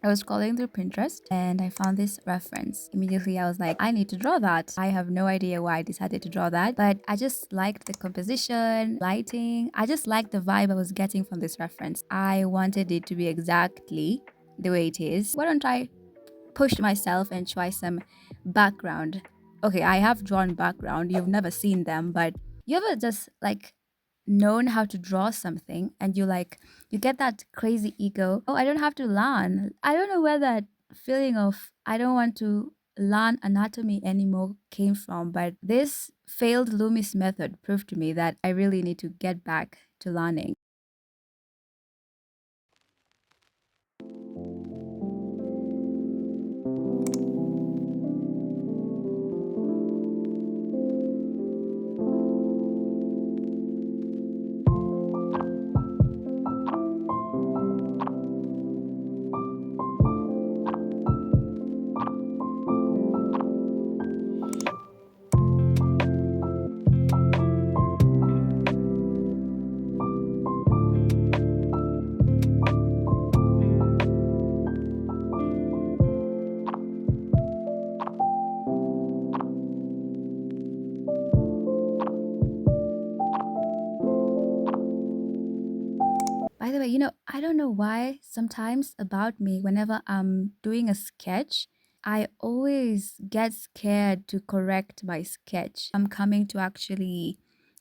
I was scrolling through Pinterest and I found this reference. Immediately, I was like, I need to draw that. I have no idea why I decided to draw that, but I just liked the composition, lighting. I just liked the vibe I was getting from this reference. I wanted it to be exactly the way it is. Why don't I push myself and try some background? Okay, I have drawn background. You've never seen them, but you ever just like known how to draw something and you get that crazy ego, oh, I don't have to learn. I don't know where that feeling of I don't want to learn anatomy anymore came from, but this failed Loomis method proved to me that I really need to get back to learning. By the way, I don't know why sometimes about me, whenever I'm doing a sketch, I always get scared to correct my sketch. I'm coming to actually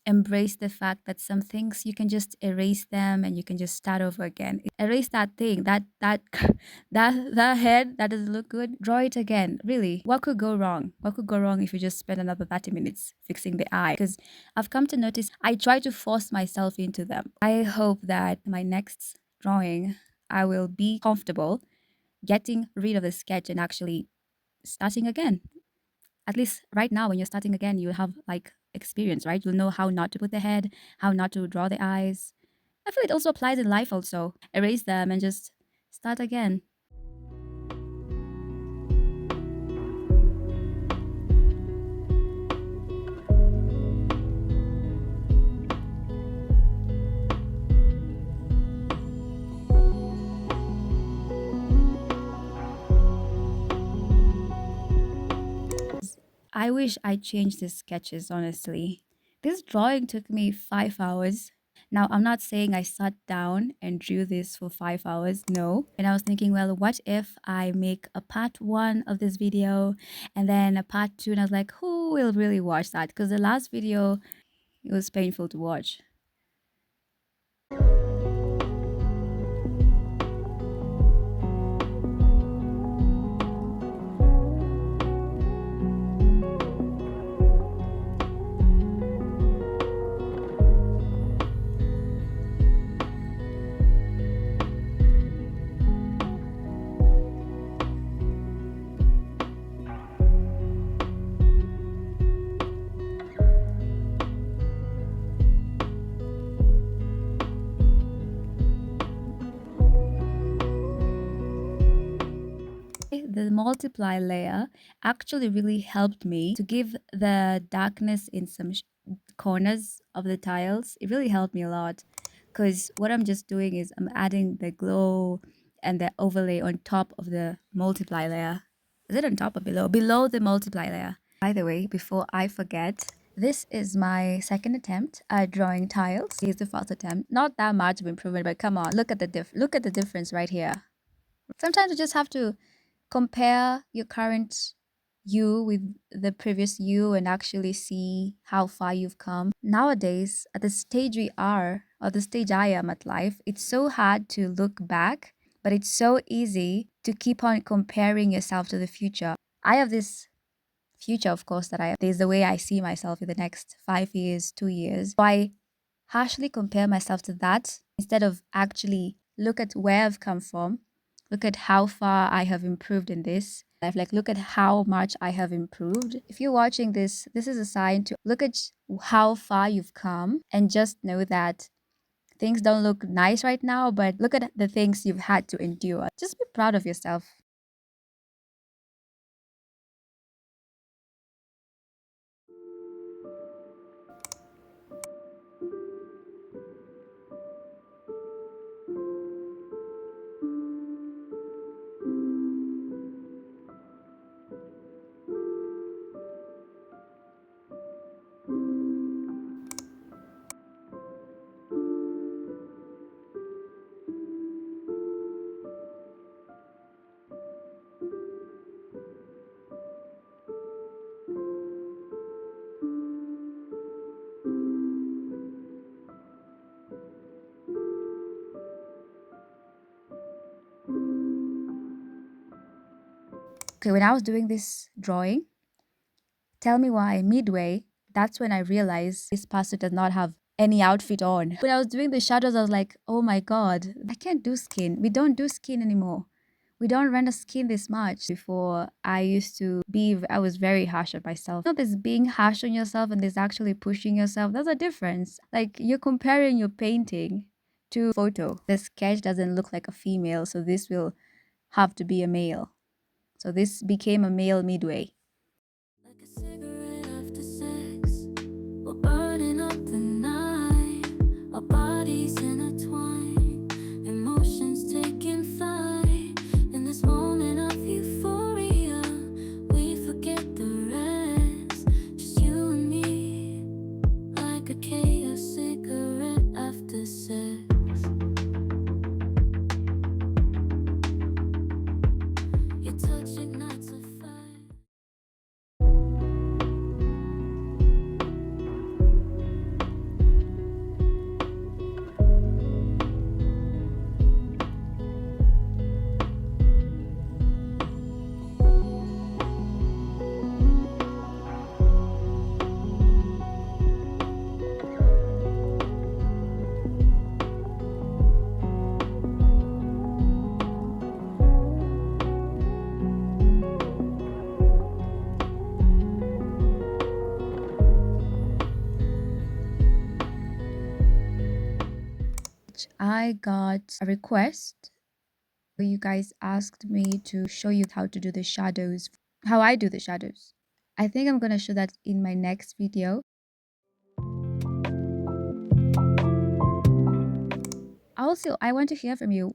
embrace the fact that some things you can just erase them and you can just start over again. Erase that thing, that head that doesn't look good. Draw it again. Really, what could go wrong? What could go wrong if you just spend another 30 minutes fixing the eye? Because I've come to notice I try to force myself into them. I hope that my next drawing, I will be comfortable getting rid of the sketch and actually starting again. At least right now, when you're starting again, you have like experience, right? You'll know how not to put the head, how not to draw the eyes. I feel it also applies in life also. Erase them and just start again. I wish I changed the sketches, honestly. This drawing took me 5 hours. Now, I'm not saying I sat down and drew this for 5 hours, no. And I was thinking, well, what if I make a part one of this video and then a part two? And I was like, who will really watch that? Because the last video, it was painful to watch. The multiply layer actually really helped me to give the darkness in some corners of the tiles. It really helped me a lot because what I'm just doing is I'm adding the glow and the overlay on top of the multiply layer. Is it on top or below? Below the multiply layer. By the way, before I forget, this is my second attempt at drawing tiles. Here's the first attempt. Not that much of improvement, but come on, look at the difference right here. Sometimes you just have to compare your current you with the previous you and actually see how far you've come. Nowadays, at the stage we are, or the stage I am at life, it's so hard to look back, but it's so easy to keep on comparing yourself to the future. I have this future, of course, there's the way I see myself in the next 5 years, 2 years. So I harshly compare myself to that instead of actually look at where I've come from, look at how far I have improved in this. I've like look at how much I have improved. If you're watching this, this is a sign to look at how far you've come and just know that things don't look nice right now, but look at the things you've had to endure. Just be proud of yourself. Okay, when I was doing this drawing, tell me why midway, that's when I realized this person does not have any outfit on. When I was doing the shadows, I was like, oh my God, I can't do skin. We don't do skin anymore. We don't render skin this much. Before, I was very harsh on myself. There's being harsh on yourself and there's actually pushing yourself. There's a difference. Like you're comparing your painting to photo. The sketch doesn't look like a female, so this will have to be a male. So this became a male midway. Like a cigarette after sex, we're burning up the night. Our bodies intertwine, emotions taking flight. In this moment of euphoria, we forget the rest. Just you and me, like a chaos cigarette after sex. Your touch ignites a fire. I got a request. You guys asked me to show you how to do the shadows, how I do the shadows. I think I'm going to show that in my next video. Also, I want to hear from you.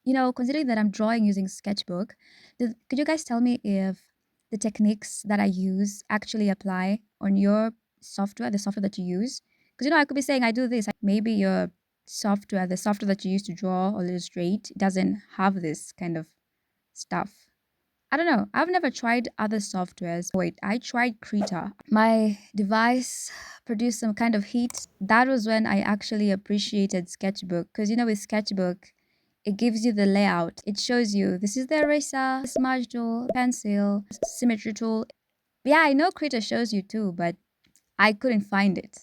Considering that I'm drawing using Sketchbook, could you guys tell me if the techniques that I use actually apply on your software, the software that you use? Because, I could be saying I do this. Maybe your software, the software that you use to draw or illustrate, doesn't have this kind of stuff. I don't know. I've never tried other softwares. Wait, I tried Krita. My device produced some kind of heat. That was when I actually appreciated Sketchbook. Because, with Sketchbook, it gives you the layout. It shows you this is the eraser, smudge tool, pencil, symmetry tool. Yeah, I know Krita shows you too, but I couldn't find it.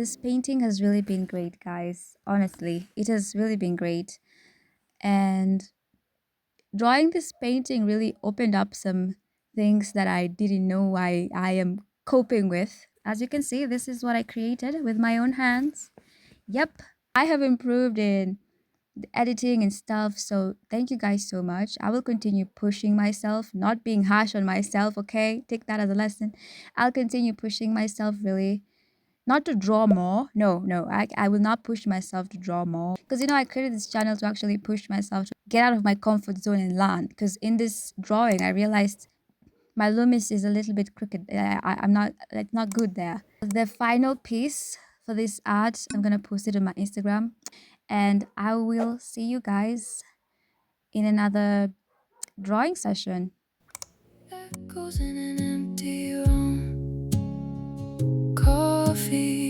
this painting has really been great, guys. Honestly, it has really been great. And drawing this painting really opened up some things that I didn't know I am coping with. As you can see, this is what I created with my own hands. Yep, I have improved in the editing and stuff. So thank you guys so much. I will continue pushing myself, not being harsh on myself, okay? Take that as a lesson. I'll continue pushing myself really. Not to draw more. No, no, I will not push myself to draw more. Because, I created this channel to actually push myself to get out of my comfort zone and learn. Because in this drawing, I realized my Loomis is a little bit crooked. I'm not, it's not good there. The final piece for this art, I'm going to post it on my Instagram. And I will see you guys in another drawing session. Echoes in an empty room. Coffee